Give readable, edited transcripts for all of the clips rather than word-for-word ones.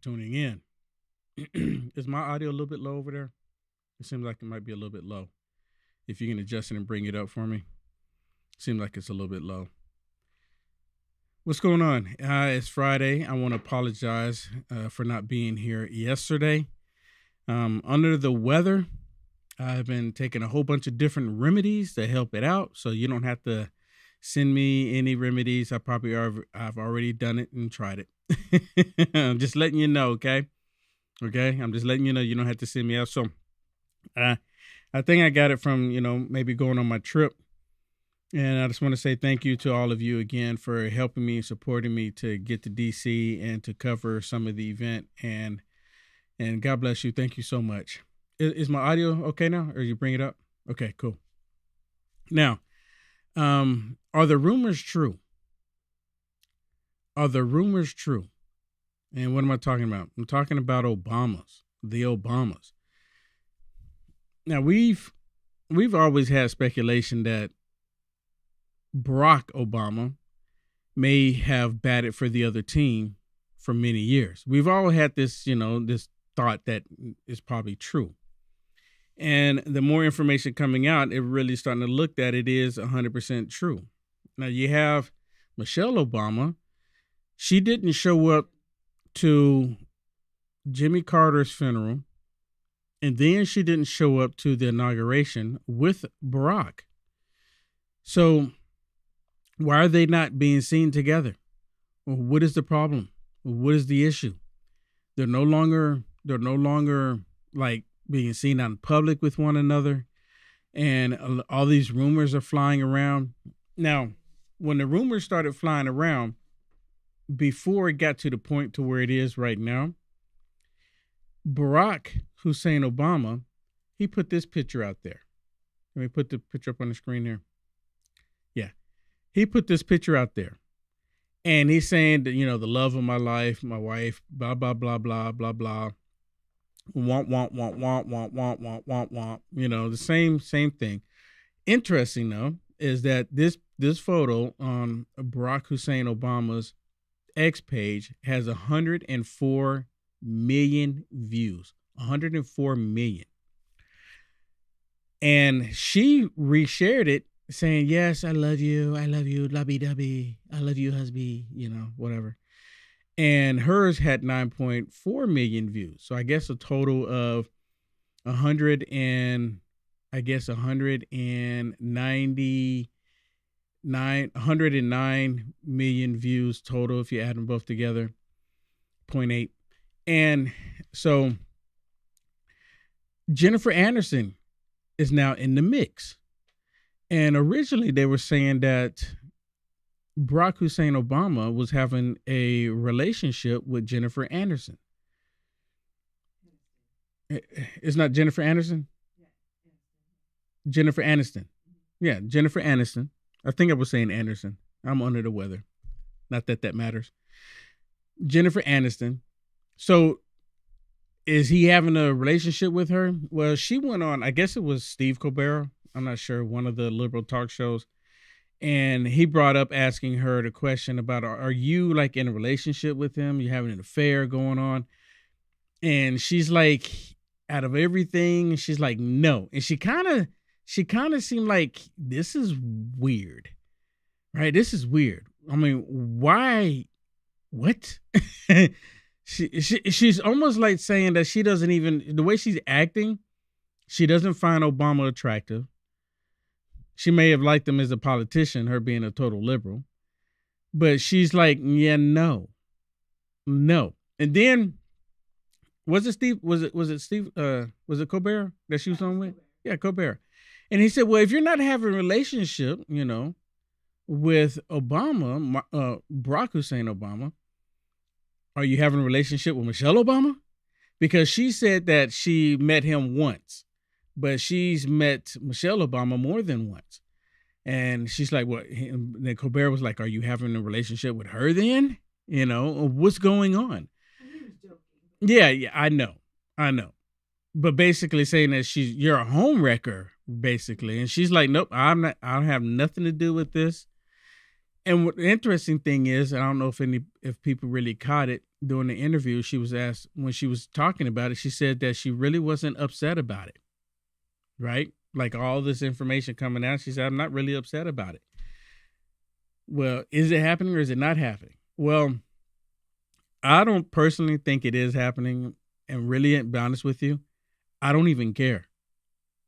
tuning in. Is my audio a little bit low over there? It seems like it might be a little bit low. If you can adjust it and bring it up for me, seems like it's a little bit low. What's going on? It's Friday. I want to apologize for not being here yesterday. Under the weather, I've been taking a whole bunch of different remedies to help it out, so you don't have to send me any remedies. I've already done it and tried it. I'm just letting you know, okay? Okay, I'm just letting you know you don't have to send me out. So, I think I got it from maybe going on my trip, and I just want to say thank you to all of you again for helping me and supporting me to get to DC and to cover some of the event. And God bless you. Thank you so much. Is my audio okay now, or you bring it up? Okay, cool. Now, are the rumors true? Are the rumors true? And what am I talking about? I'm talking about the Obamas. Now, we've always had speculation that Barack Obama may have batted for the other team for many years. We've all had this, this thought that is probably true. And the more information coming out, it really starting to look that it is 100% true. Now, you have Michelle Obama. She didn't show up to Jimmy Carter's funeral, and then she didn't show up to the inauguration with Barack. So why are they not being seen together? What is the problem? What is the issue? They're no longer like being seen out in public with one another, and all these rumors are flying around. Now, when the rumors started flying around, before it got to the point to where it is right now, Barack Hussein Obama, he put this picture out there. Let me put the picture up on the screen here. Yeah. He put this picture out there. And he's saying that, the love of my life, my wife, blah, blah, blah, blah, blah, blah. Womp, womp, womp, womp, womp, womp, womp, womp, womp. The same thing. Interesting, though, is that this photo on Barack Hussein Obama's X page has 104 million views. 104 million. And she reshared it saying, yes, I love you, lovey-dovey, I love you, husband, whatever. And hers had 9.4 million views. So I guess a total of 109 million views total if you add them both together. 0.8. And so Jennifer Aniston is now in the mix. And originally they were saying that Barack Hussein Obama was having a relationship with Jennifer Aniston. It's not Jennifer Aniston? Jennifer Aniston. Yeah, Jennifer Aniston. I think I was saying Anderson. I'm under the weather. Not that matters. Jennifer Aniston. So is he having a relationship with her? Well, she went on, I guess it was Steve Colbert. I'm not sure, one of the liberal talk shows. And he brought up asking her the question about, are you like in a relationship with him? You having an affair going on? And she's like, out of everything, she's like, no. And she kind of seemed like, this is weird, right? This is weird. I mean, why? What? She's almost like saying that she doesn't even, the way she's acting, she doesn't find Obama attractive. She may have liked him as a politician, her being a total liberal, but she's like, yeah, no. And then was it Steve? Was it Steve? Was it Colbert that she was on with? Yeah, Colbert. And he said, well, if you're not having a relationship, with Obama, Barack Hussein Obama, are you having a relationship with Michelle Obama? Because she said that she met him once, but she's met Michelle Obama more than once. And she's like, what? And then Colbert was like, are you having a relationship with her then? What's going on? Yeah, I know. But basically saying that you're a home wrecker, basically. And she's like, nope, I don't have nothing to do with this. And what the interesting thing is, I don't know if people really caught it during the interview. She was asked when she was talking about it. She said that she really wasn't upset about it, right? Like all this information coming out, she said, "I'm not really upset about it." Well, is it happening or is it not happening? Well, I don't personally think it is happening, and really, to be honest with you, I don't even care.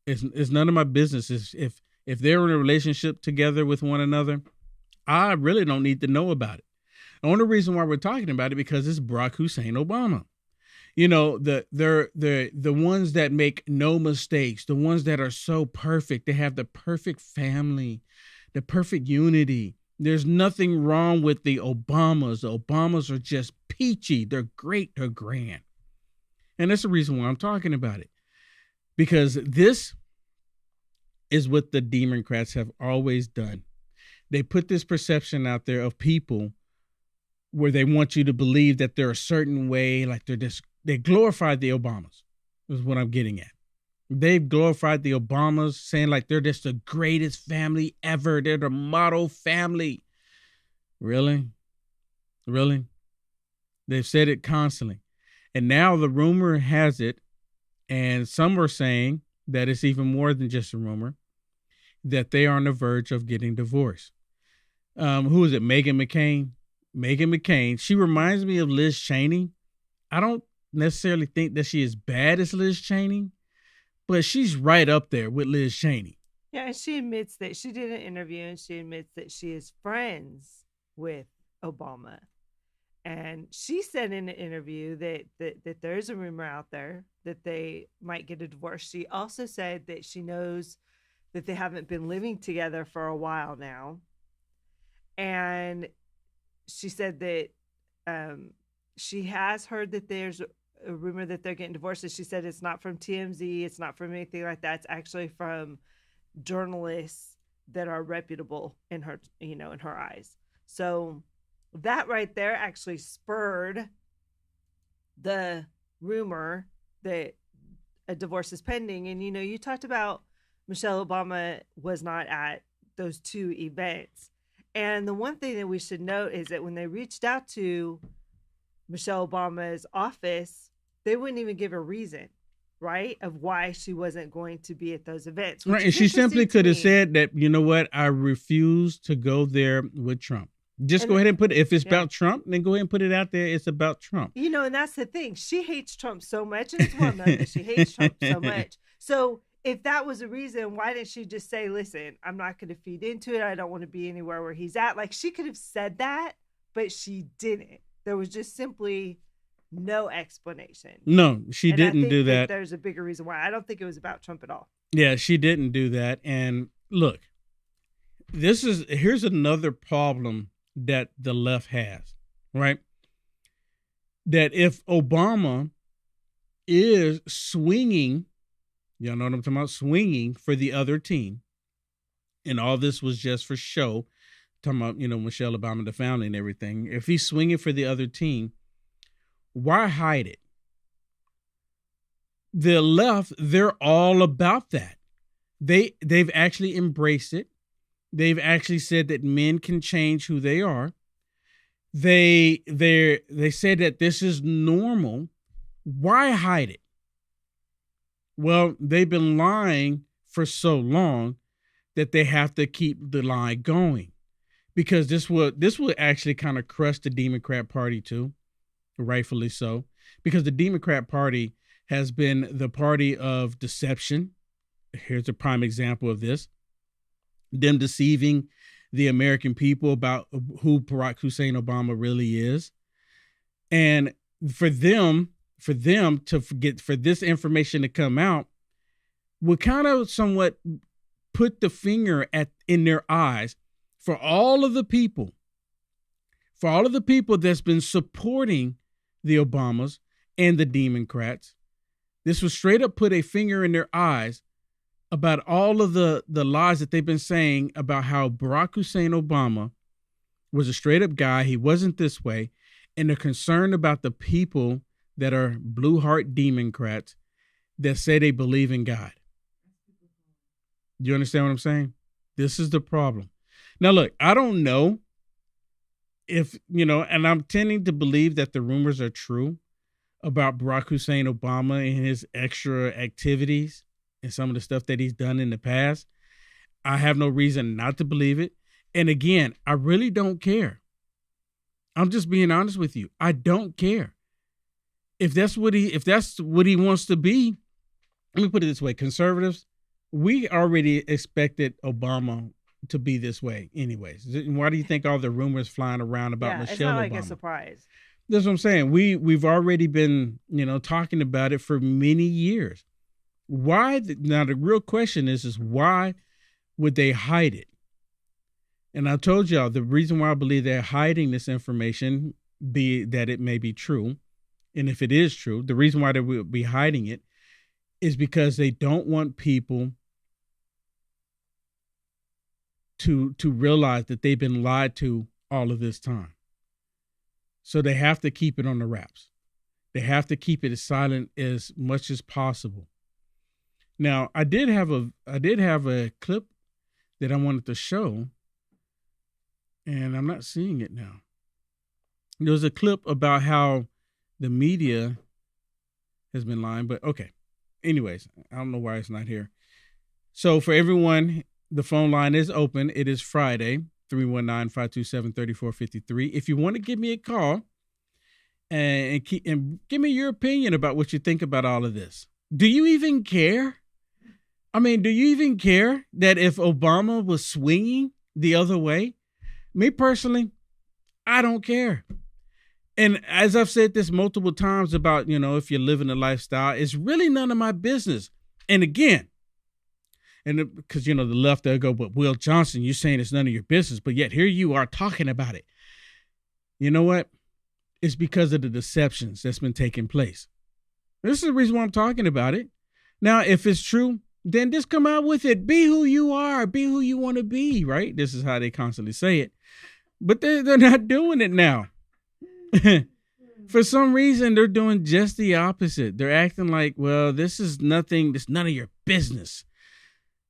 It's none of my business. If they're in a relationship together with one another, I really don't need to know about it. The only reason why we're talking about it because it's Barack Hussein Obama. You know, the ones that make no mistakes, the ones that are so perfect. They have the perfect family, the perfect unity. There's nothing wrong with the Obamas. The Obamas are just peachy. They're great. They're grand. And that's the reason why I'm talking about it. Because this is what the Democrats have always done. They put this perception out there of people where they want you to believe that they're a certain way, like they glorified the Obamas, is what I'm getting at. They've glorified the Obamas, saying like they're just the greatest family ever. They're the model family. Really? Really? They've said it constantly. And now the rumor has it, and some are saying that it's even more than just a rumor, that they are on the verge of getting divorced. Who is it? Meghan McCain. Meghan McCain. She reminds me of Liz Cheney. I don't necessarily think that she is bad as Liz Cheney, but she's right up there with Liz Cheney. Yeah, and she admits that she did an interview and she admits that she is friends with Obama. And she said in the interview that there's a rumor out there that they might get a divorce. She also said that she knows that they haven't been living together for a while now. And she said that she has heard that there's a rumor that they're getting divorced. And she said it's not from TMZ. It's not from anything like that. It's actually from journalists that are reputable in her, in her eyes. So that right there actually spurred the rumor that a divorce is pending. And, you talked about Michelle Obama was not at those two events. And the one thing that we should note is that when they reached out to Michelle Obama's office, they wouldn't even give a reason, right, of why she wasn't going to be at those events. Right. And she simply could have said that, you know what, I refuse to go there with Trump. Just go ahead and put it. If it's about Trump, then go ahead and put it out there. It's about Trump. And that's the thing. She hates Trump so much. And it's well known that she hates Trump so much. So if that was a reason, why didn't she just say, listen, I'm not going to feed into it. I don't want to be anywhere where he's at. Like, she could have said that, but she didn't. There was just simply no explanation. No, she didn't do that. There's a bigger reason why. I don't think it was about Trump at all. Yeah, she didn't do that. And look, here's another problem that the left has, right? That if Obama is swinging, y'all know what I'm talking about, swinging for the other team, and all this was just for show, talking about, Michelle Obama, the family and everything. If he's swinging for the other team, why hide it? The left, they're all about that. They've actually embraced it. They've actually said that men can change who they are. They said that this is normal. Why hide it? Well, they've been lying for so long that they have to keep the lie going, because this will actually kind of crush the Democrat Party too, rightfully so, because the Democrat Party has been the party of deception. Here's a prime example of this. Them deceiving the American people about who Barack Hussein Obama really is. And for them for this information to come out would kind of somewhat put the finger in their eyes for all of the people that's been supporting the Obamas and the Democrats. This would straight up put a finger in their eyes about all of the lies that they've been saying about how Barack Hussein Obama was a straight up guy. He wasn't this way. And they're concerned about the people that are blue heart Democrats that say they believe in God. Do you understand what I'm saying? This is the problem. Now, look, I don't know if, and I'm tending to believe that the rumors are true about Barack Hussein Obama and his extra activities and some of the stuff that he's done in the past. I have no reason not to believe it. And again, I really don't care. I'm just being honest with you. I don't care. If that's what he wants to be, let me put it this way. Conservatives, we already expected Obama to be this way anyways. Why do you think all the rumors flying around about Michelle Obama? It's not like a surprise. That's what I'm saying. We've already been, talking about it for many years. Why? Now, the real question is why would they hide it? And I told y'all the reason why I believe they're hiding this information, be that it may be true. And if it is true, the reason why they will be hiding it is because they don't want people to realize that they've been lied to all of this time. So they have to keep it on the wraps. They have to keep it as silent as much as possible. Now, I did have a clip that I wanted to show, and I'm not seeing it now. There was a clip about how the media has been lying, but okay. Anyways, I don't know why it's not here. So for everyone, the phone line is open. It is Friday, 319-527-3453. If you want to give me a call and give me your opinion about what you think about all of this. Do you even care? I mean, do you even care that if Obama was swinging the other way? Me personally, I don't care. And as I've said this multiple times about, if you're living a lifestyle, it's really none of my business. And again, because, the left, they'll go, but Will Johnson, you're saying it's none of your business, but yet here you are talking about it. You know what? It's because of the deceptions that's been taking place. This is the reason why I'm talking about it. Now, if it's true, then just come out with it. Be who you are. Be who you want to be, right? This is how they constantly say it. But they're not doing it now. For some reason, they're doing just the opposite. They're acting like, well, this is nothing. It's none of your business.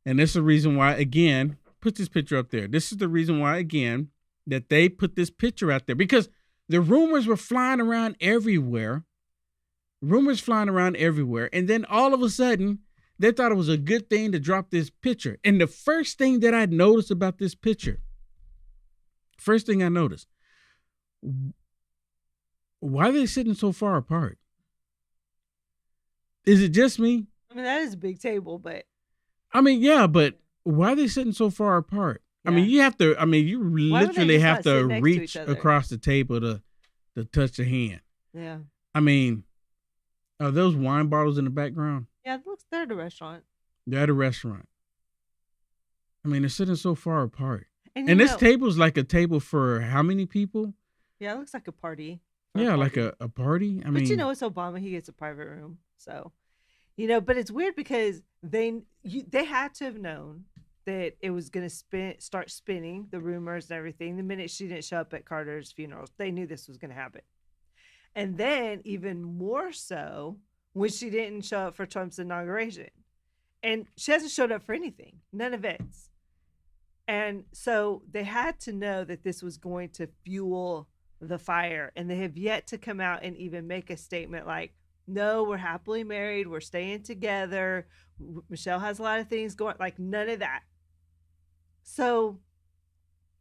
And this is the reason why, again, put this picture up there. This is the reason why, again, that they put this picture out there. Because the rumors were flying around everywhere. And then all of a sudden, they thought it was a good thing to drop this picture. And the first thing that I noticed about this picture, why are they sitting so far apart? Is it just me? I mean, that is a big table, but. I mean, yeah, but why are they sitting so far apart? Yeah. You literally have to reach across the table to touch the hand. Yeah. I mean, are those wine bottles in the background? Yeah, they're at a restaurant. They're at a restaurant. I mean, they're sitting so far apart. And this table's like a table for how many people? Yeah, it looks like a party. Yeah, like a party. But it's Obama. He gets a private room. So, but it's weird because they had to have known that it was going to start spinning, the rumors and everything. The minute she didn't show up at Carter's funeral, they knew this was going to happen. And then even more so when she didn't show up for Trump's inauguration. And she hasn't showed up for anything, none events. And so they had to know that this was going to fuel the fire. And they have yet to come out and even make a statement like, no, we're happily married. We're staying together. Michelle has a lot of things going, like none of that. So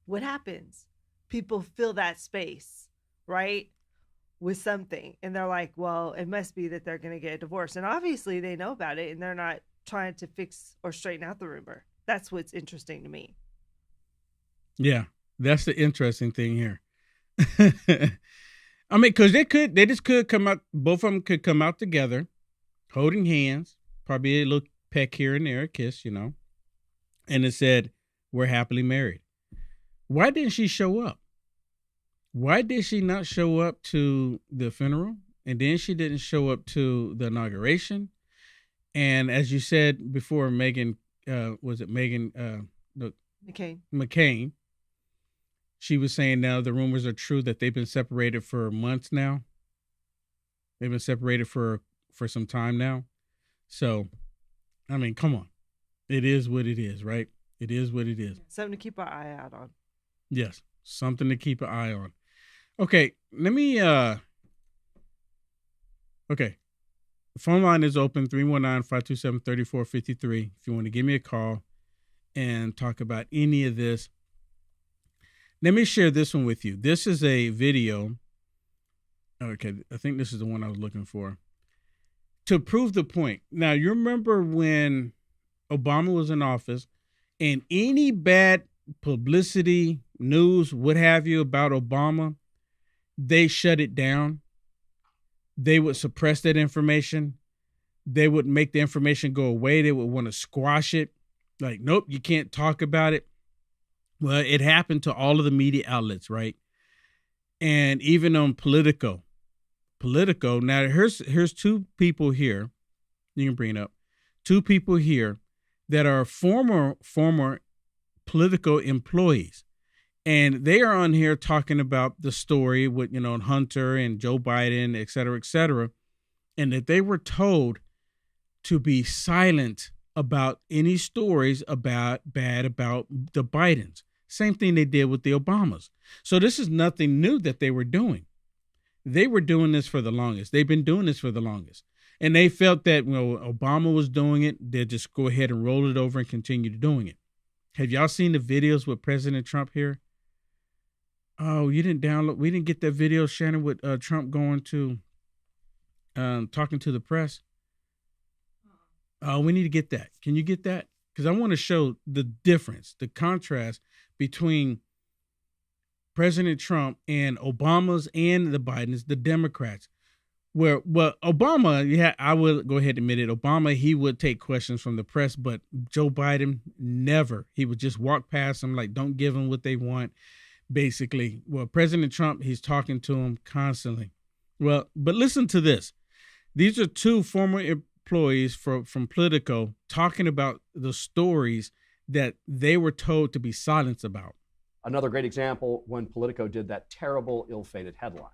what happens? People fill that space, right? With something. And they're like, well, it must be that they're going to get a divorce. And obviously they know about it and they're not trying to fix or straighten out the rumor. That's what's interesting to me. Yeah, that's the interesting thing here. I mean, because they just could come out, both of them could come out together, holding hands, probably a little peck here and there, a kiss, and it said, we're happily married. Why didn't she show up? Why did she not show up to the funeral? And then she didn't show up to the inauguration. And as you said before, McCain? She was saying now the rumors are true that they've been separated for months now. They've been separated for some time now. So, I mean, come on. It is what it is, right? It is what it is. Something to keep our eye out on. Yes, something to keep an eye on. Okay, let me okay. The phone line is open 319-527-3453 if you want to give me a call and talk about any of this. Let me share this one with you. This is a video. Okay, I think this is the one I was looking for. To prove the point. Now, you remember when Obama was in office and any bad publicity, news, what have you about Obama, they shut it down. They would suppress that information. They would make the information go away. They would want to squash it. Like, nope, you can't talk about it. Well, it happened to all of the media outlets, right? And even on Politico. Now, here's two people here. You can bring it up. Two people here that are former Politico employees. And they are on here talking about the story with, Hunter and Joe Biden, et cetera, and that they were told to be silent about any stories about the Bidens. Same thing they did with the Obamas. So this is nothing new that they were doing. They were doing this for the longest. They've been doing this for the longest. And they felt that, Obama was doing it, they'd just go ahead and roll it over and continue doing it. Have y'all seen the videos with President Trump here? Oh, you didn't download. We didn't get that video, Shannon, with Trump going to talking to the press. Oh, we need to get that. Can you get that? Because I want to show the difference, the contrast between President Trump and Obama's and the Bidens, the Democrats. Well, Obama, I will go ahead and admit it. Obama, he would take questions from the press, but Joe Biden, never. He would just walk past them like, don't give them what they want. Basically, well, President Trump, he's talking to him constantly. Well, but listen to this. These are two former employees from Politico talking about the stories that they were told to be silenced about. Another great example when Politico did that terrible, ill-fated headline.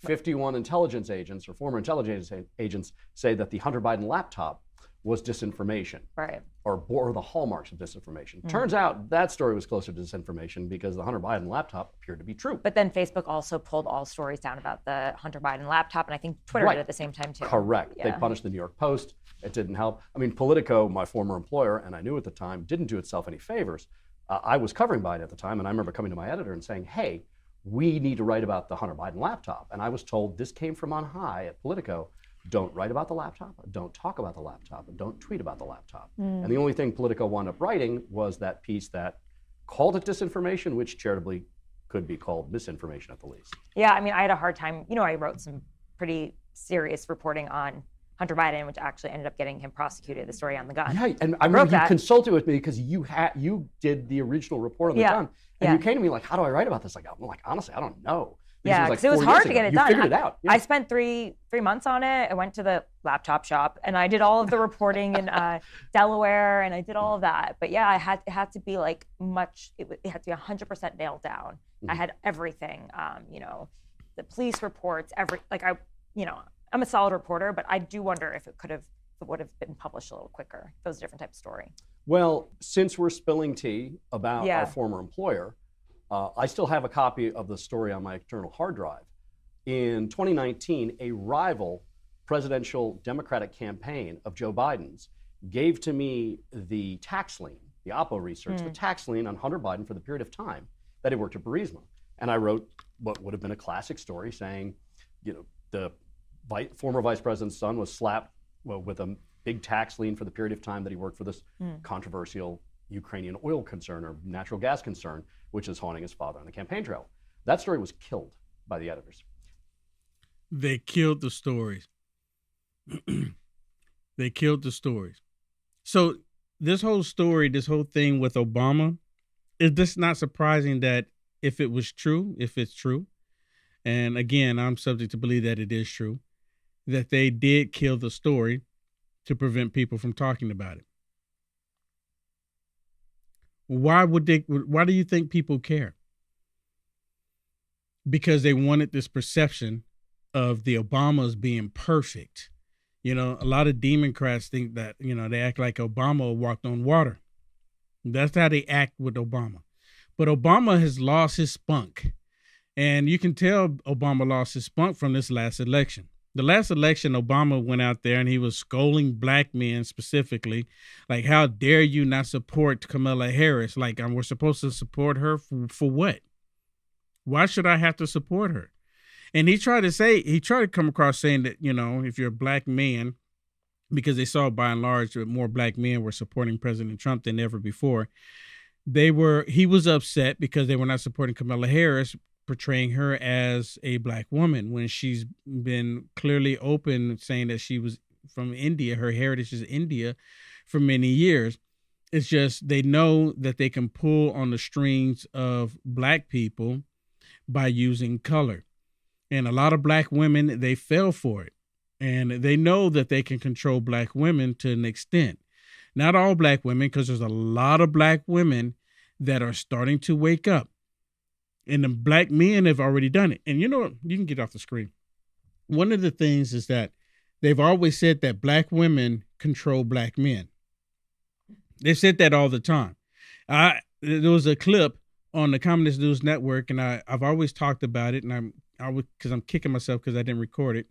51 intelligence agents or former intelligence agents say that the Hunter Biden laptop was disinformation, right? Or bore the hallmarks of disinformation. Turns out that story was closer to disinformation because the Hunter Biden laptop appeared to be true. But then Facebook also pulled all stories down about the Hunter Biden laptop, and I think Twitter did at the same time too. Correct. Yeah. They punished the New York Post. It didn't help. I mean, Politico, my former employer, and I knew at the time, didn't do itself any favors. I was covering Biden at the time, and I remember coming to my editor and saying, hey, we need to write about the Hunter Biden laptop. And I was told this came from on high at Politico. Don't write about the laptop, don't talk about the laptop, and don't tweet about the laptop. And the only thing Politico wound up writing was that piece that called it disinformation, which charitably could be called misinformation at the least. Yeah, I mean, I had a hard time. I wrote some pretty serious reporting on Hunter Biden, which actually ended up getting him prosecuted, the story on the gun. Yeah, and I remember you consulted with me because you did the original report on the gun. And you came to me like, how do I write about this? I'm like, honestly, I don't know. Yeah, because it was hard to get it done. You figured it out. Yeah. I spent three months on it. I went to the laptop shop and I did all of the reporting in Delaware, and I did all of that. But yeah, it had to be like it had to be 100% nailed down. I had everything, the police reports, I'm a solid reporter, but I do wonder if it would have been published a little quicker. If it was a different type of story. Well, since we're spilling tea about our former employer, I still have a copy of the story on my external hard drive. In 2019, a rival presidential Democratic campaign of Joe Biden's gave to me the tax lien, the Oppo research, the tax lien on Hunter Biden for the period of time that he worked at Burisma. And I wrote what would have been a classic story saying, the former vice president's son was slapped with a big tax lien for the period of time that he worked for this controversial Ukrainian oil concern or natural gas concern, which is haunting his father on the campaign trail. That story was killed by the editors. They killed the stories. They killed the stories. So this whole story, this whole thing with Obama, is this not surprising that if it's true, and again, I'm subject to believe that it is true, that they did kill the story to prevent people from talking about it. Why do you think people care? Because they wanted this perception of the Obamas being perfect. A lot of Democrats think that, they act like Obama walked on water. That's how they act with Obama. But Obama has lost his spunk. And you can tell Obama lost his spunk from this last election. The last election, Obama went out there and he was scolding black men specifically, like, how dare you not support Kamala Harris? Like, we're supposed to support her for what? Why should I have to support her? And he tried to come across saying that, you know, if you're a black man, because they saw by and large that more black men were supporting President Trump than ever before, he was upset because they were not supporting Kamala Harris, portraying her as a black woman when she's been clearly open saying that she was from India. Her heritage is India for many years. It's just they know that they can pull on the strings of black people by using color. And a lot of black women, they fell for it. And they know that they can control black women to an extent. Not all black women, because there's a lot of black women that are starting to wake up. And the black men have already done it. And you know, you can get off the screen. One of the things is that they've always said that black women control black men. They said that all the time. There was a clip on the Communist News Network, and I've always talked about it, and because I'm kicking myself because I didn't record it,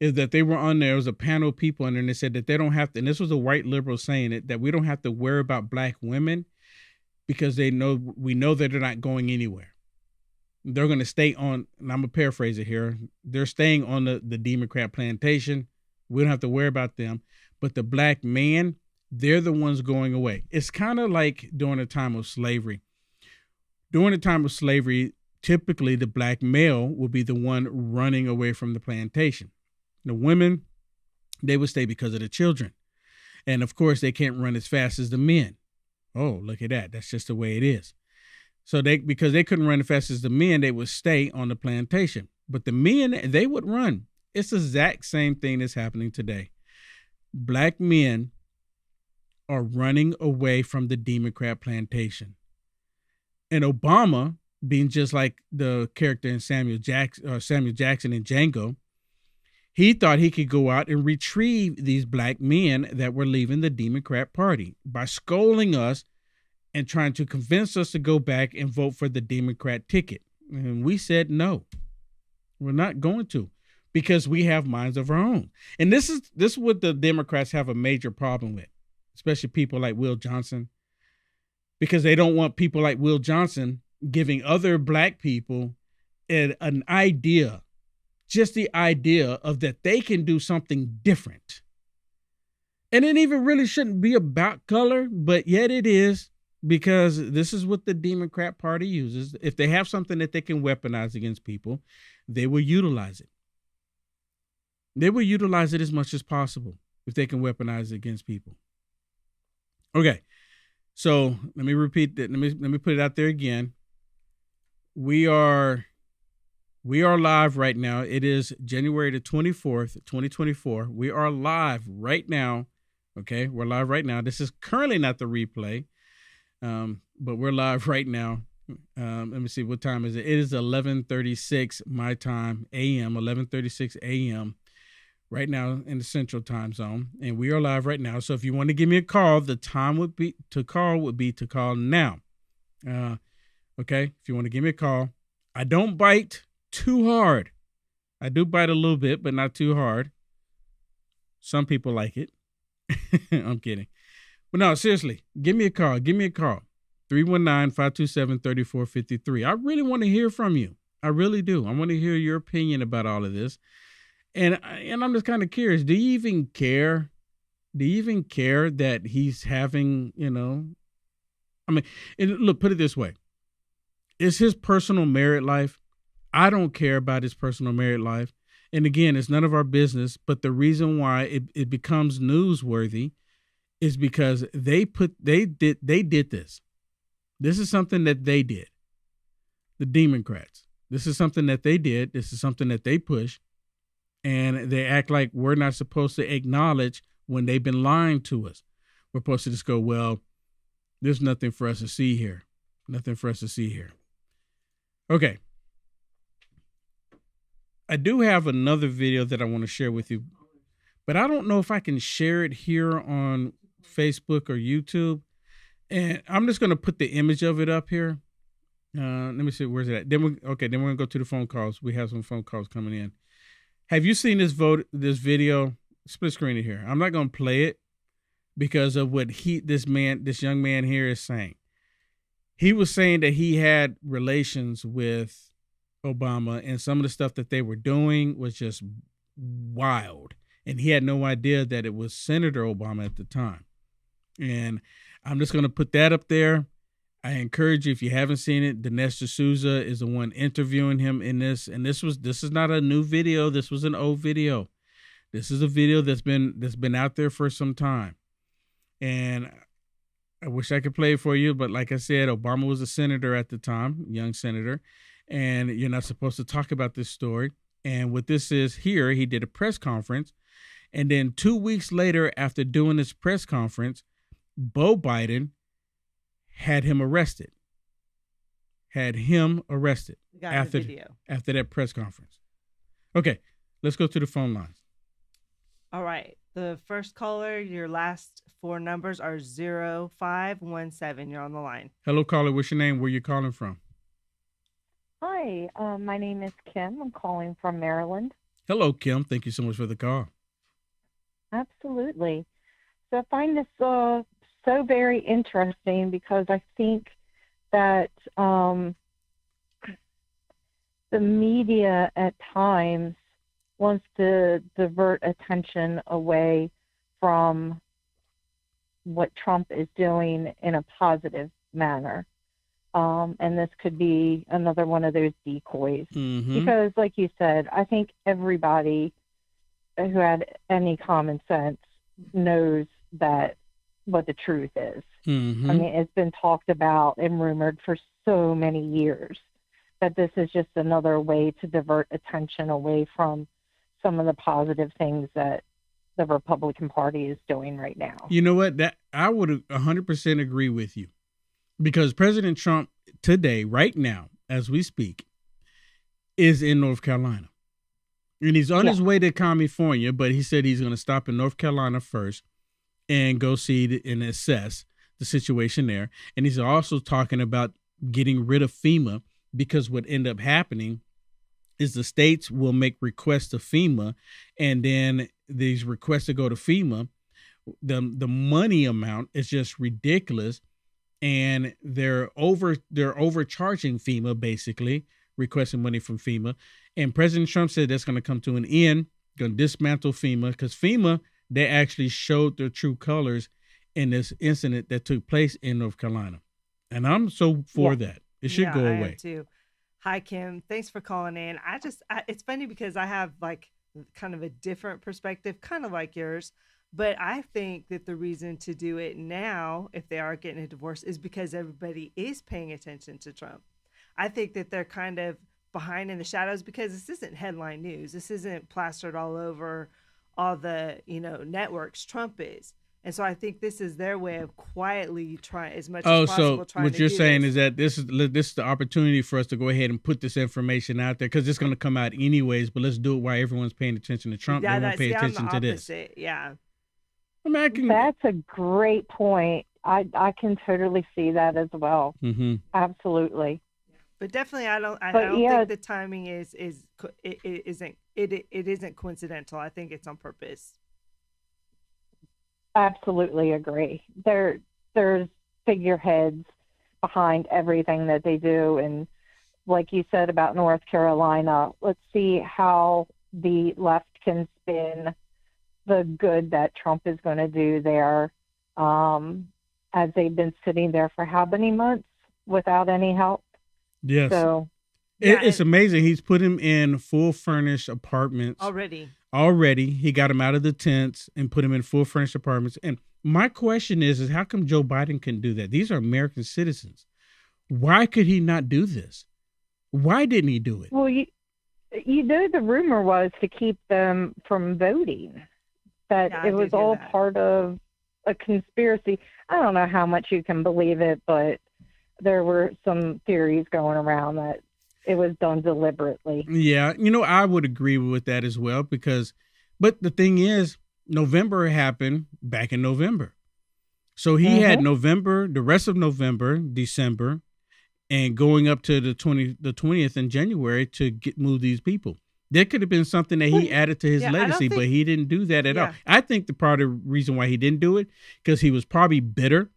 is that they were on there. There was a panel of people on there, and they said that they don't have to, and this was a white liberal saying it, that we don't have to worry about black women because we know that they're not going anywhere. They're going to stay on, and I'm going to paraphrase it here, they're staying on the Democrat plantation. We don't have to worry about them. But the black man, they're the ones going away. It's kind of like during the time of slavery. During the time of slavery, typically the black male will be the one running away from the plantation. The women, they would stay because of the children. And of course, they can't run as fast as the men. Oh, look at that. That's just the way it is. So because they couldn't run as fast as the men, they would stay on the plantation. But the men, they would run. It's the exact same thing that's happening today. Black men are running away from the Democrat plantation. And Obama, being just like the character in Samuel Jackson in Django, he thought he could go out and retrieve these black men that were leaving the Democrat Party by scolding us and trying to convince us to go back and vote for the Democrat ticket. And we said, no, we're not going to, because we have minds of our own. And this is what the Democrats have a major problem with, especially people like Will Johnson, because they don't want people like Will Johnson giving other black people an idea, just the idea of that they can do something different. And it even really shouldn't be about color, but yet it is, because this is what the Democrat Party uses. If they have something that they can weaponize against people, they will utilize it. They will utilize it as much as possible if they can weaponize it against people. Okay, so let me repeat that. Let me put it out there again. We are live right now. It is January the 24th, 2024. We are live right now. Okay, we're live right now. This is currently not the replay, but we're live right now. Let me see, what time is it? It is 11:36 my time, a.m., 11:36 a.m. right now in the Central Time Zone, and we are live right now. So if you want to give me a call, the time would be to call now. Okay, if you want to give me a call, I don't bite too hard. I do bite a little bit, but not too hard. Some people like it. I'm kidding. But no, seriously, give me a call. 319-527-3453. I really want to hear from you. I really do. I want to hear your opinion about all of this. And I'm just kind of curious. Do you even care? Do you even care that he's having, I mean, look, put it this way. It's his personal married life. I don't care about his personal married life. And again, it's none of our business. But the reason why it becomes newsworthy is because they did this. This is something that they did. The Democrats. This is something that they did. This is something that they push. And they act like we're not supposed to acknowledge when they've been lying to us. We're supposed to just go, well, there's nothing for us to see here. Nothing for us to see here. Okay. I do have another video that I want to share with you, but I don't know if I can share it here on Facebook or YouTube. And I'm just going to put the image of it up here. Let me see. Where's it at? Then we're going to go to the phone calls. We have some phone calls coming in. Have you seen this video? Split screen it here. I'm not going to play it because of what this young man here is saying. He was saying that he had relations with Obama, and some of the stuff that they were doing was just wild. And he had no idea that it was Senator Obama at the time. And I'm just going to put that up there. I encourage you, if you haven't seen it, Dinesh D'Souza is the one interviewing him in this. And this is not a new video. This was an old video. This is a video that's been out there for some time. And I wish I could play it for you, but like I said, Obama was a senator at the time, young senator, and you're not supposed to talk about this story. And what this is here, he did a press conference. And then 2 weeks later, after doing this press conference, Beau Biden had him arrested. After that press conference. Okay, let's go to the phone lines. All right. The first caller, your last four numbers are 0517. You're on the line. Hello, caller. What's your name? Where you calling from? Hi, my name is Kim. I'm calling from Maryland. Hello, Kim. Thank you so much for the call. Absolutely. So I find this so very interesting because I think that the media at times wants to divert attention away from what Trump is doing in a positive manner. And this could be another one of those decoys. Mm-hmm. Because, like you said, I think everybody who had any common sense knows that what the truth is. Mm-hmm. I mean, it's been talked about and rumored for so many years that this is just another way to divert attention away from some of the positive things that the Republican Party is doing right now. You know what? That I would 100% agree with you, because President Trump today, right now, as we speak, is in North Carolina. And he's on his way to California, but he said he's going to stop in North Carolina first and go see and assess the situation there. And he's also talking about getting rid of FEMA, because what ended up happening is the states will make requests to FEMA, and then these requests to go to FEMA, the money amount is just ridiculous, and they're overcharging FEMA, basically requesting money from FEMA. And President Trump said that's going to come to an end, going to dismantle FEMA, because FEMA, they actually showed their true colors in this incident that took place in North Carolina. And I'm so for that. It should go away. I am too. Hi, Kim. Thanks for calling in. It's funny because I have like kind of a different perspective, kind of like yours. But I think that the reason to do it now, if they are getting a divorce, is because everybody is paying attention to Trump. I think that they're kind of behind in the shadows because this isn't headline news. This isn't plastered all over all the, networks. Trump is. And so I think this is their way of quietly trying as much as possible. So what you're saying is that this is the opportunity for us to go ahead and put this information out there, because it's going to come out anyways. But let's do it while everyone's paying attention to Trump. Yeah, they won't pay attention to this. Yeah. That's a great point. I can totally see that as well. Mm-hmm. Absolutely. But definitely, I don't think the timing it isn't coincidental. I think it's on purpose. Absolutely agree. There's figureheads behind everything that they do. And like you said about North Carolina, let's see how the left can spin the good that Trump is going to do there, as they've been sitting there for how many months without any help. Yes. So it's amazing. He's put him in full furnished apartments already. He got him out of the tents and put him in full furnished apartments. And my question is how come Joe Biden can do that? These are American citizens. Why could he not do this? Why didn't he do it? Well, the rumor was to keep them from voting, that it was all part of a conspiracy. I don't know how much you can believe it, but there were some theories going around that it was done deliberately. Yeah, I would agree with that as well, but the thing is, November happened back in November. So he had November, the rest of November, December, and going up to the 20th in January to move these people. There could have been something that he added to his legacy, but he didn't do that at all. I think the part of the reason why he didn't do it, because he was probably bitter.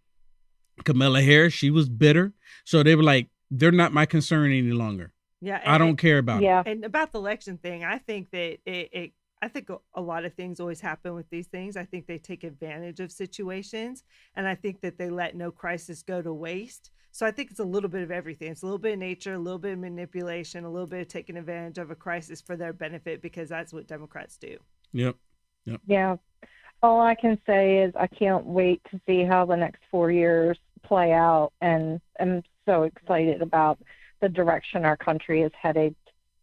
Kamala Harris, she was bitter. So they were like, they're not my concern any longer. Yeah. I don't care about it. And about the election thing, I think that I think a lot of things always happen with these things. I think they take advantage of situations, and I think that they let no crisis go to waste. So I think it's a little bit of everything. It's a little bit of nature, a little bit of manipulation, a little bit of taking advantage of a crisis for their benefit, because that's what Democrats do. Yep. Yeah. All I can say is I can't wait to see how the next 4 years play out, and I'm so excited about the direction our country is headed.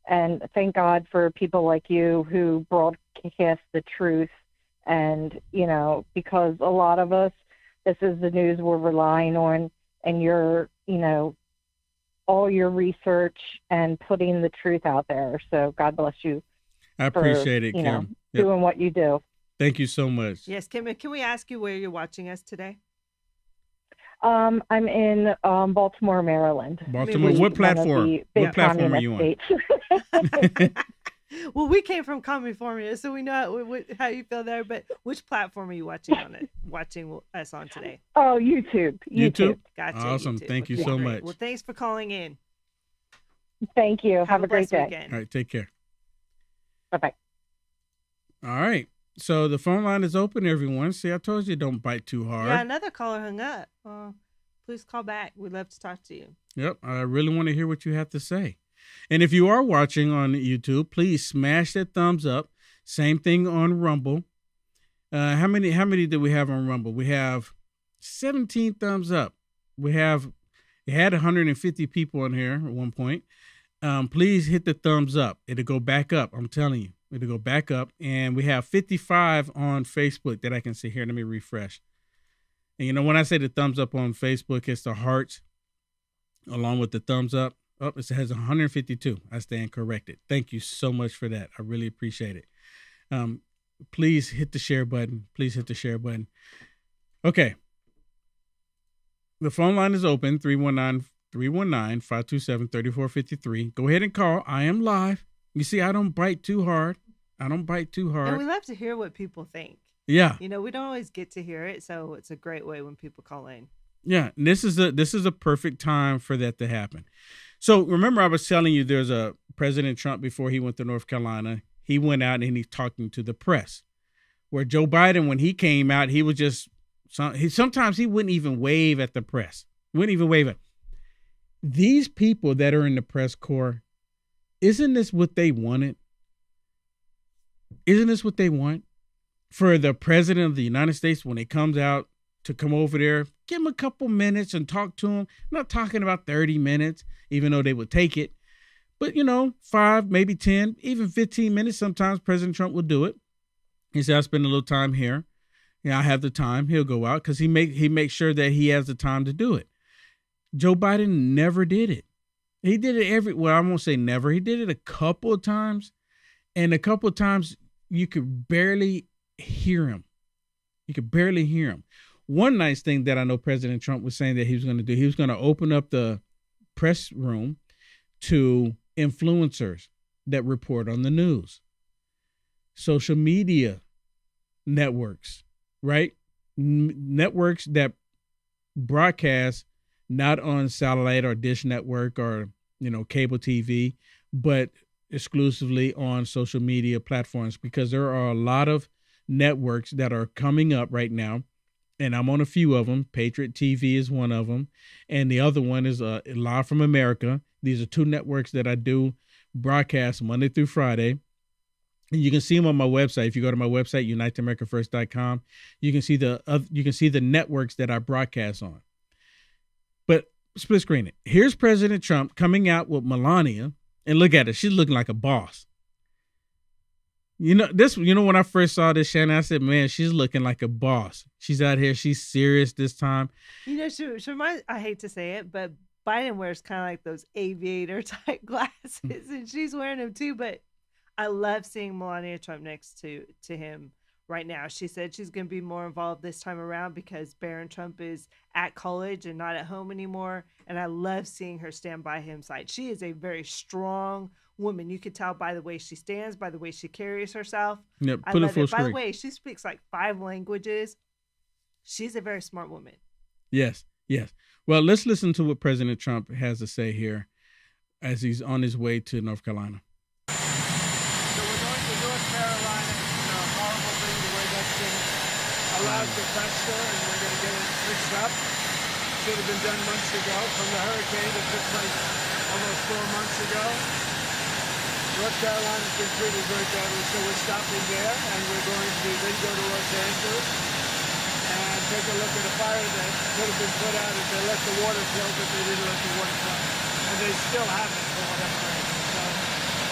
And thank God for people like you who broadcast the truth. And, because a lot of us, this is the news we're relying on, and your, all your research and putting the truth out there. So God bless you. I appreciate it, Kim. Doing what you do. Thank you so much. Yes, Kim, can we ask you where you're watching us today? I'm in Baltimore, Maryland. Baltimore. What platform? What platform are you on? Well, we came from California, so we know how you feel there. But which platform are you watching us on today? Oh, YouTube. Gotcha. Awesome. YouTube. Thank you so much. Well, thanks for calling in. Thank you. Have a great day. Weekend. All right. Take care. Bye-bye. All right. So the phone line is open, everyone. See, I told you don't bite too hard. Yeah, another caller hung up. Please call back. We'd love to talk to you. Yep. I really want to hear what you have to say. And if you are watching on YouTube, please smash that thumbs up. Same thing on Rumble. How many do we have on Rumble? We have 17 thumbs up. We had 150 people on here at one point. Please hit the thumbs up. It'll go back up. I'm telling you. It'll go back up. And we have 55 on Facebook that I can see here. Let me refresh. And when I say the thumbs up on Facebook, it's the hearts along with the thumbs up. Oh, it has 152. I stand corrected. Thank you so much for that. I really appreciate it. Please hit the share button. Please hit the share button. Okay. The phone line is open, 319-527-3453. Go ahead and call. I am live. You see, I don't bite too hard. And we love to hear what people think. Yeah. We don't always get to hear it, so it's a great way when people call in. Yeah, and this is a perfect time for that to happen. So remember, I was telling you there's a President Trump before he went to North Carolina. He went out and he's talking to the press. Where Joe Biden, when he came out, he was just sometimes he wouldn't even wave at the press. Wouldn't even wave at these people that are in the press corps. Isn't this what they wanted? Isn't this what they want for the president of the United States when he comes out to come over there? Give him a couple minutes and talk to him. I'm not talking about 30 minutes, even though they would take it. But, 5, maybe 10, even 15 minutes. Sometimes President Trump will do it. He said, I'll spend a little time here. I have the time. He'll go out because he makes sure that he has the time to do it. Joe Biden never did it. He did it I won't say never. He did it a couple of times. And a couple of times you could barely hear him. One nice thing that I know President Trump was saying that he was going to do, he was going to open up the press room to influencers that report on the news, social media networks, right? Networks that broadcast not on satellite or dish network or, cable TV, but exclusively on social media platforms, because there are a lot of networks that are coming up right now. And I'm on a few of them. Patriot TV is one of them. And the other one is Live from America. These are two networks that I do broadcast Monday through Friday. And you can see them on my website. If you go to my website, uniteamericafirst.com, you can see the networks that I broadcast on. But split screen it. Here's President Trump coming out with Melania. And look at her. She's looking like a boss. When I first saw this, Shannon, I said, man, she's looking like a boss. She's out here. She's serious this time. She reminds, I hate to say it, but Biden wears kind of like those aviator type glasses, and she's wearing them too. But I love seeing Melania Trump next to him right now. She said she's going to be more involved this time around because Barron Trump is at college and not at home anymore. And I love seeing her stand by his side. She is a very strong woman. You could tell by the way she stands, by the way she carries herself. Yep, I put it love full it. By the screen. way, she speaks like 5 languages. She's a very smart woman. Yes, yes. Well, let's listen to what President Trump has to say here as he's on his way to North Carolina. So we're going to North Carolina. It's a horrible thing the way that's been allowed to fester, and we're going to get it fixed up. Should have been done months ago from the hurricane that took place almost 4 months ago. North Carolina's been treated very badly, so we're stopping there, and we're going to then go to Los Angeles and take a look at a fire that could have been put out if they let the water flow, but they didn't let the water flow. And they still haven't for whatever reason. So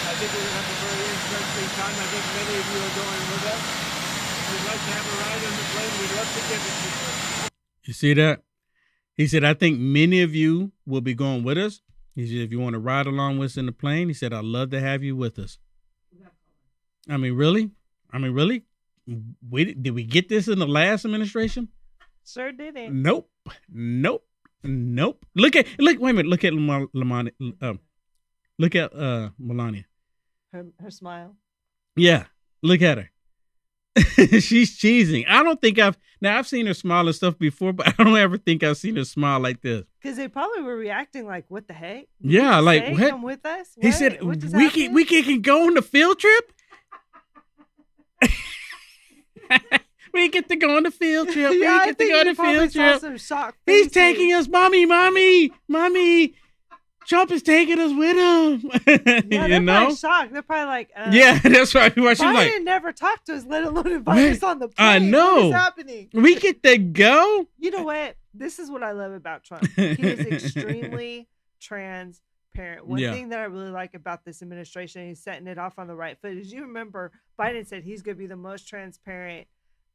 I think we're going to have a very interesting time. I think many of you are going with us. If you'd like to have a ride on the plane, we'd love to give it to you. You see that? He said, I think many of you will be going with us. He said, if you want to ride along with us in the plane, he said, I'd love to have you with us. I mean, really? Did we get this in the last administration? Sure didn't. Nope. Wait a minute. Look at Melania. Her smile. Yeah. Look at her. She's cheesing. I don't think I've seen her smile and stuff before, but I don't ever think I've seen her smile like this. Because they probably were reacting like, what the heck? Yeah, like, what? Come with us? He What? said, What just we happened? can go on the field trip? We get to go on the field trip. Yeah, I we get to think go on you the probably field saw trip. some shocked He's faces. taking us, mommy. Trump is taking us with him. Yeah, you they're know? probably shocked. They're probably like, Yeah, that's right. She was Biden like, never talked to us, let alone invite Right. us on the I plane. know. What is happening? we get to go. You know what? This is what I love about Trump. He is extremely transparent. One Yeah. thing that I really like about this administration, he's setting it off on the right foot, is you remember Biden said he's going to be the most transparent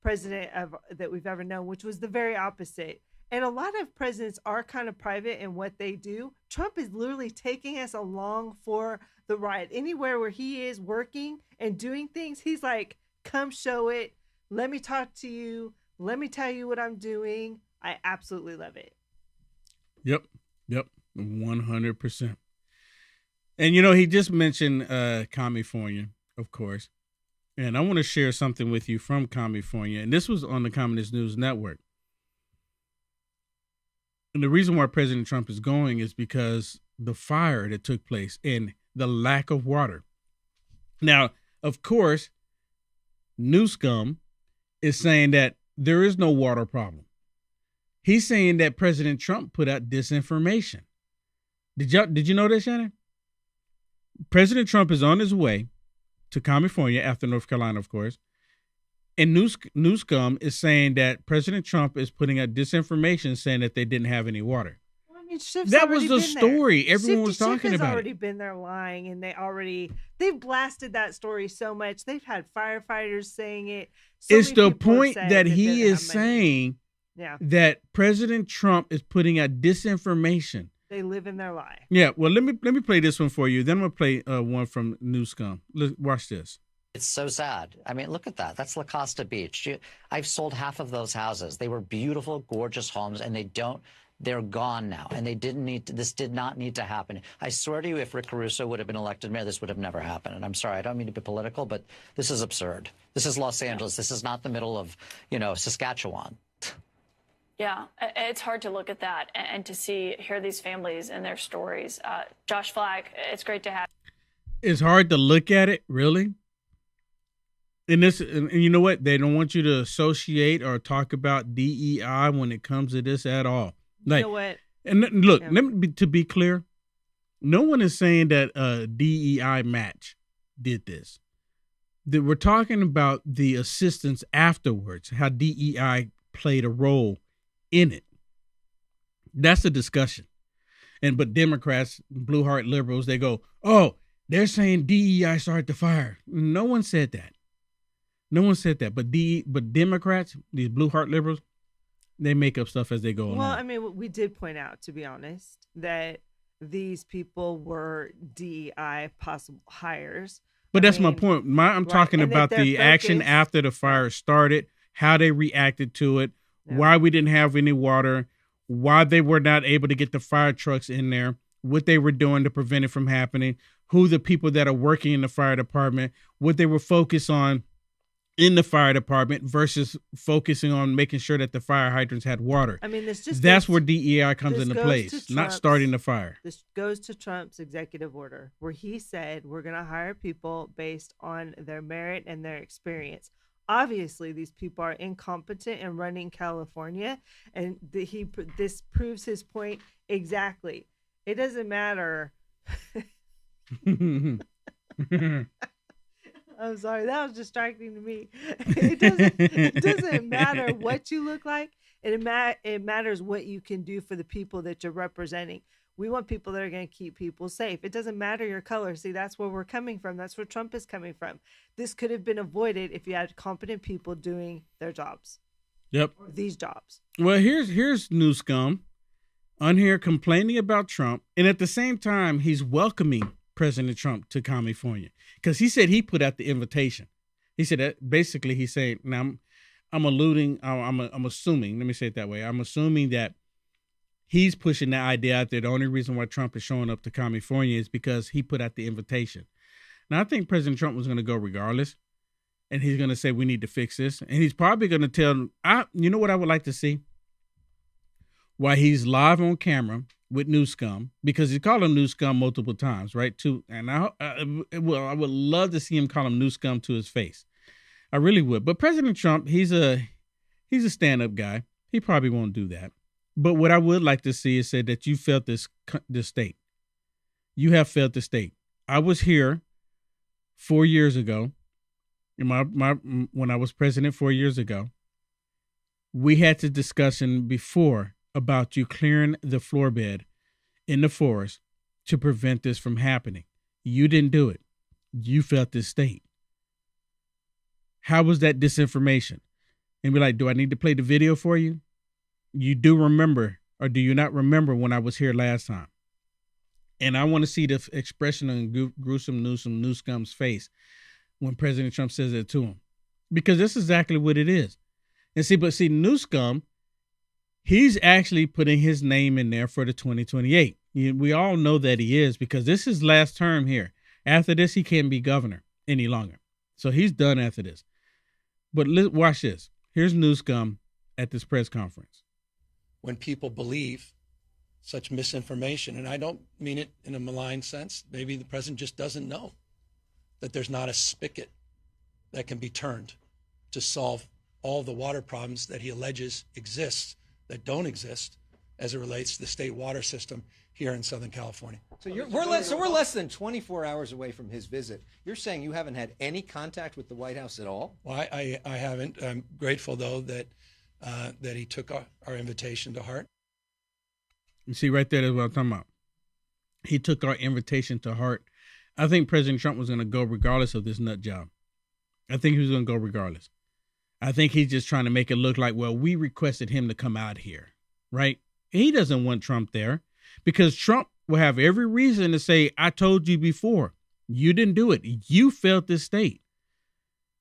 president that we've ever known, which was the very opposite. And a lot of presidents are kind of private in what they do. Trump is literally taking us along for the ride. Anywhere where he is working and doing things, he's like, come show it. Let me talk to you. Let me tell you what I'm doing. I absolutely love it. Yep, 100%. And, you know, he just mentioned California, of course. And I want to share something with you from California. And this was on the Communist News Network. And the reason why President Trump is going is because the fire that took place and the lack of water. Now, of course, Newscom is saying that there is no water problem. He's saying that President Trump put out disinformation. Did you know that, Shannon? President Trump is on his way to California after North Carolina, of course. And Newscom is saying that President Trump is putting out disinformation saying that they didn't have any water. Well, I mean, Schiff's That was already the been story. there. Everyone was Schiff talking has about already it. been there lying, and they've blasted that story so much. They've had firefighters saying it. So It's many the people have point said that they he didn't is have money. saying Yeah, that President Trump is putting out disinformation. they live in their lie. Yeah, well, let me play this one for you. Then I'm gonna play one from Newscom. Watch this. It's so sad. I mean, look at that. That's La Costa Beach. I've sold half of those houses. They were beautiful, gorgeous homes, and they're gone now. And this did not need to happen. I swear to you, if Rick Caruso would have been elected mayor, this would have never happened. And I'm sorry, I don't mean to be political, but this is absurd. This is Los Angeles. This is not the middle of, Saskatchewan. Yeah, it's hard to look at that and to hear these families and their stories. Josh Flack, it's great to have. It's hard to look at it, really. And you know what? They don't want you to associate or talk about DEI when it comes to this at all. You know what? And look, Yeah. to be clear, no one is saying that DEI match did this. That we're talking about the assistance afterwards, how DEI played a role in it. That's a discussion. But Democrats, blue heart liberals, they go, oh, they're saying DEI started the fire. No one said that. But Democrats, these blue heart liberals, they make up stuff as they go along. Well, I mean, we did point out, to be honest, that these people were DEI possible hires. But that's my point. I'm talking about the action after the fire started, how they reacted to it, why we didn't have any water, why they were not able to get the fire trucks in there, what they were doing to prevent it from happening, who the people that are working in the fire department, what they were focused on in the fire department versus focusing on making sure that the fire hydrants had water. I mean, that's where DEI comes into place, not starting the fire. This goes to Trump's executive order where he said we're going to hire people based on their merit and their experience. Obviously, these people are incompetent in running California, and this proves his point exactly. It doesn't matter. I'm sorry, that was distracting to me. It doesn't matter what you look like. It matters what you can do for the people that you're representing. We want people that are going to keep people safe. It doesn't matter your color. See, that's where we're coming from. That's where Trump is coming from. This could have been avoided if you had competent people doing their jobs. Yep. Or these jobs. Well, here's new scum on here complaining about Trump, and at the same time, he's welcoming President Trump to California because he said he put out the invitation. He said that basically he's saying, now I'm assuming, let me say it that way. I'm assuming that he's pushing the idea out there. The only reason why Trump is showing up to California is because he put out the invitation. Now, I think President Trump was going to go regardless, and he's going to say, we need to fix this. And he's probably going to tell, you know what I would like to see? Why he's live on camera with New Scum, because he called him New Scum multiple times, right? And I would love to see him call him New Scum to his face. I really would. But President Trump, he's a stand-up guy. He probably won't do that. But what I would like to see is say that you felt this state. You have felt the state. I was here 4 years ago. When I was president 4 years ago, we had the discussion before about you clearing the floor bed in the forest to prevent this from happening. You didn't do it. You felt this state. How was that disinformation? And be like, do I need to play the video for you? You do remember, or do you not remember when I was here last time? And I want to see the expression on gruesome New Scum's face when President Trump says it to him, because that's exactly what it is. And see, New Scum, he's actually putting his name in there for the 2028. We all know that he is, because this is last term here. After this, he can't be governor any longer. So he's done after this. But watch this. Here's New Scum at this press conference. When people believe such misinformation, and I don't mean it in a malign sense, maybe the president just doesn't know that there's not a spigot that can be turned to solve all the water problems that he alleges exist that don't exist as it relates to the state water system here in Southern California. So we're less than 24 hours away from his visit. You're saying you haven't had any contact with the White House at all? Well, I haven't. I'm grateful, though, that he took our invitation to heart. You see, right there is what I'm talking about. He took our invitation to heart. I think President Trump was going to go regardless of this nut job. I think he was going to go regardless. I think he's just trying to make it look like, well, we requested him to come out here, right? He doesn't want Trump there, because Trump will have every reason to say, I told you before, you didn't do it. You failed this state.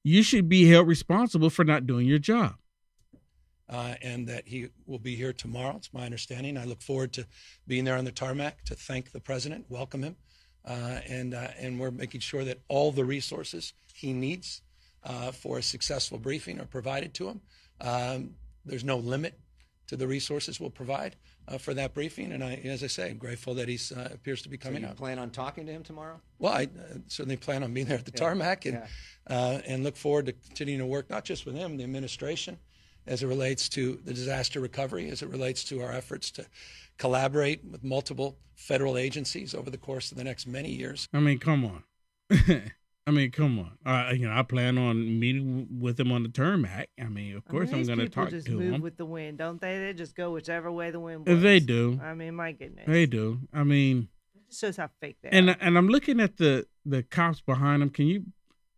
You should be held responsible for not doing your job. And that he will be here tomorrow. It's my understanding. I look forward to being there on the tarmac to thank the president, welcome him. And we're making sure that all the resources he needs for a successful briefing are provided to him. There's no limit to the resources we'll provide for that briefing. And as I say, I'm grateful that he appears to be coming out. So you plan on talking to him tomorrow? Well, I certainly plan on being there at the tarmac and look forward to continuing to work, not just with him, the administration, as it relates to the disaster recovery, as it relates to our efforts to collaborate with multiple federal agencies over the course of the next many years. I mean, come on. Come on. I plan on meeting with him on the tarmac. I mean, of course, I'm going to talk to him. These people just move with the wind, don't they? They just go whichever way the wind blows. They do. I mean, my goodness. They do. I mean, it just shows how fake they are. And I'm looking at the cops behind him. Can you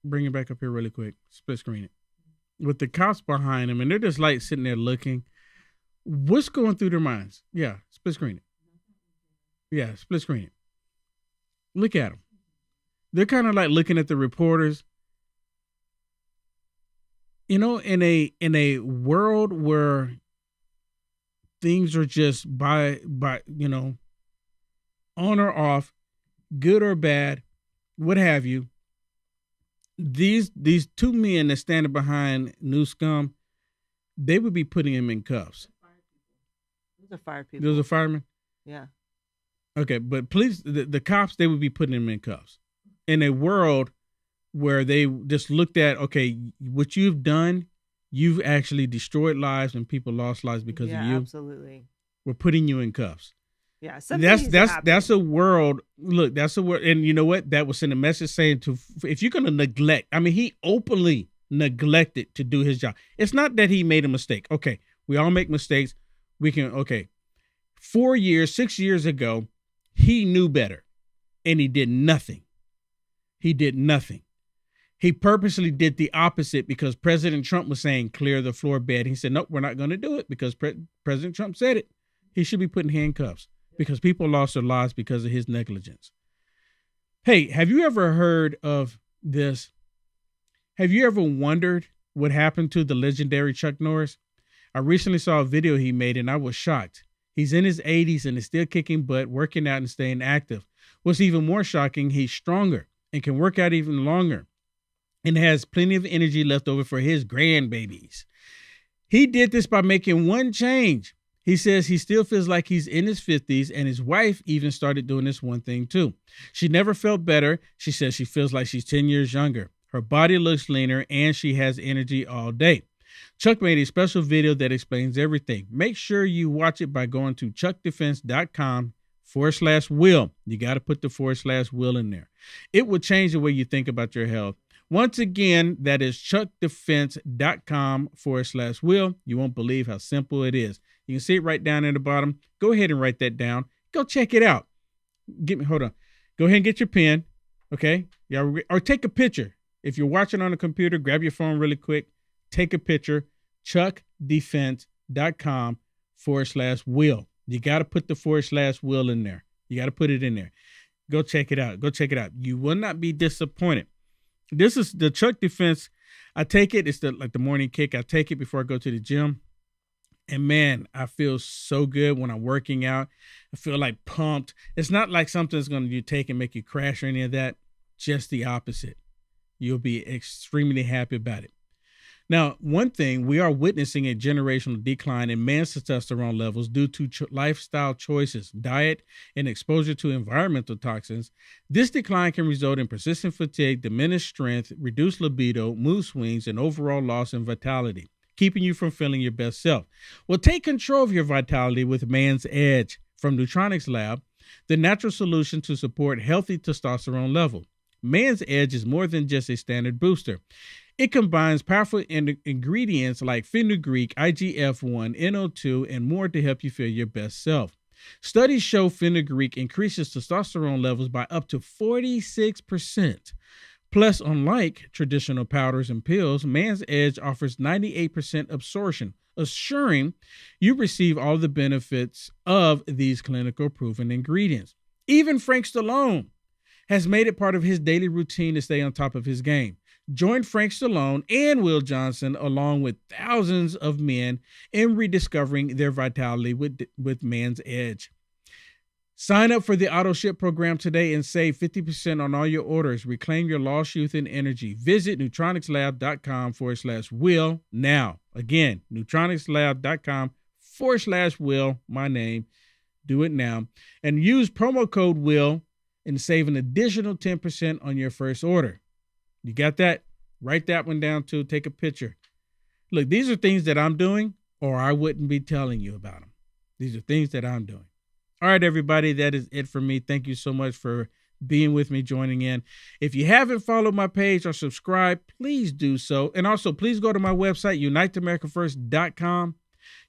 bring it back up here really quick? Split screen it. With the cops behind him, and they're just like sitting there looking. What's going through their minds? Yeah, split screen it. Yeah, split screen it. Look at them. They're kind of like looking at the reporters. You know, in a world where things are just by you know, on or off, good or bad, what have you. These two men that standing behind New Scum, they would be putting him in cuffs. Those are fire people. Those are firemen? Yeah. Okay, but police, the cops, they would be putting him in cuffs. In a world where they just looked at, okay, what you've done, you've actually destroyed lives and people lost lives because of you. Absolutely. We're putting you in cuffs. Yeah, that's a world. Look, that's a world, and you know what? That was send a message saying to, if you're gonna neglect, I mean, he openly neglected to do his job. It's not that he made a mistake. Okay, we all make mistakes. We can. Okay, 6 years ago, he knew better, and he did nothing. He did nothing. He purposely did the opposite because President Trump was saying clear the floor bed. He said, nope, we're not going to do it because President Trump said it. He should be put in handcuffs because people lost their lives because of his negligence. Hey, have you ever heard of this? Have you ever wondered what happened to the legendary Chuck Norris? I recently saw a video he made and I was shocked. He's in his 80s and is still kicking butt, working out and staying active. What's even more shocking, he's stronger and can work out even longer and has plenty of energy left over for his grandbabies. He did this by making one change. He says he still feels like he's in his 50s, and his wife even started doing this one thing too. She never felt better. She says she feels like she's 10 years younger. Her body looks leaner, and she has energy all day. Chuck made a special video that explains everything. Make sure you watch it by going to chuckdefense.com/will. You got to put the /will in there. It will change the way you think about your health. Once again, that is chuckdefense.com/will. You won't believe how simple it is. You can see it right down at the bottom. Go ahead and write that down. Go check it out. Hold on. Go ahead and get your pen. Okay. Yeah. Or take a picture. If you're watching on a computer, grab your phone really quick. Take a picture. chuckdefense.com/will. You got to put the /will in there. You got to put it in there. Go check it out. Go check it out. You will not be disappointed. This is the Chuck Defense. I take it. It's like the morning kick. I take it before I go to the gym. And man, I feel so good when I'm working out. I feel like pumped. It's not like something's going to take and make you crash or any of that. Just the opposite. You'll be extremely happy about it. Now, one thing, we are witnessing a generational decline in man's testosterone levels due to lifestyle choices, diet, and exposure to environmental toxins. This decline can result in persistent fatigue, diminished strength, reduced libido, mood swings, and overall loss in vitality, keeping you from feeling your best self. Well, take control of your vitality with Man's Edge from Neutronics Lab, the natural solution to support healthy testosterone level. Man's Edge is more than just a standard booster. It combines powerful ingredients like fenugreek, IGF-1, NO2, and more to help you feel your best self. Studies show fenugreek increases testosterone levels by up to 46%. Plus, unlike traditional powders and pills, Man's Edge offers 98% absorption, assuring you receive all the benefits of these clinical proven ingredients. Even Frank Stallone has made it part of his daily routine to stay on top of his game. Join Frank Stallone and Will Johnson, along with thousands of men, in rediscovering their vitality with Man's Edge. Sign up for the auto ship program today and save 50% on all your orders. Reclaim your lost youth and energy. Visit neutronicslab.com/will now. Again, neutronicslab.com/will, my name. Do it now. And use promo code WILL and save an additional 10% on your first order. You got that? Write that one down too. Take a picture. Look, these are things that I'm doing, or I wouldn't be telling you about them. These are things that I'm doing. All right, everybody, that is it for me. Thank you so much for being with me, joining in. If you haven't followed my page or subscribed, please do so. And also, please go to my website, uniteamericafirst.com,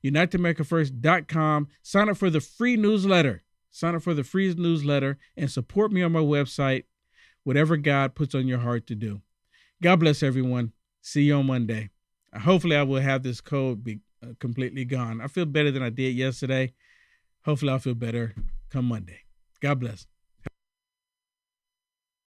uniteamericafirst.com. Sign up for the free newsletter. Sign up for the free newsletter and support me on my website, whatever God puts on your heart to do. God bless everyone. See you on Monday. Hopefully, I will have this cold be completely gone. I feel better than I did yesterday. Hopefully, I'll feel better come Monday. God bless.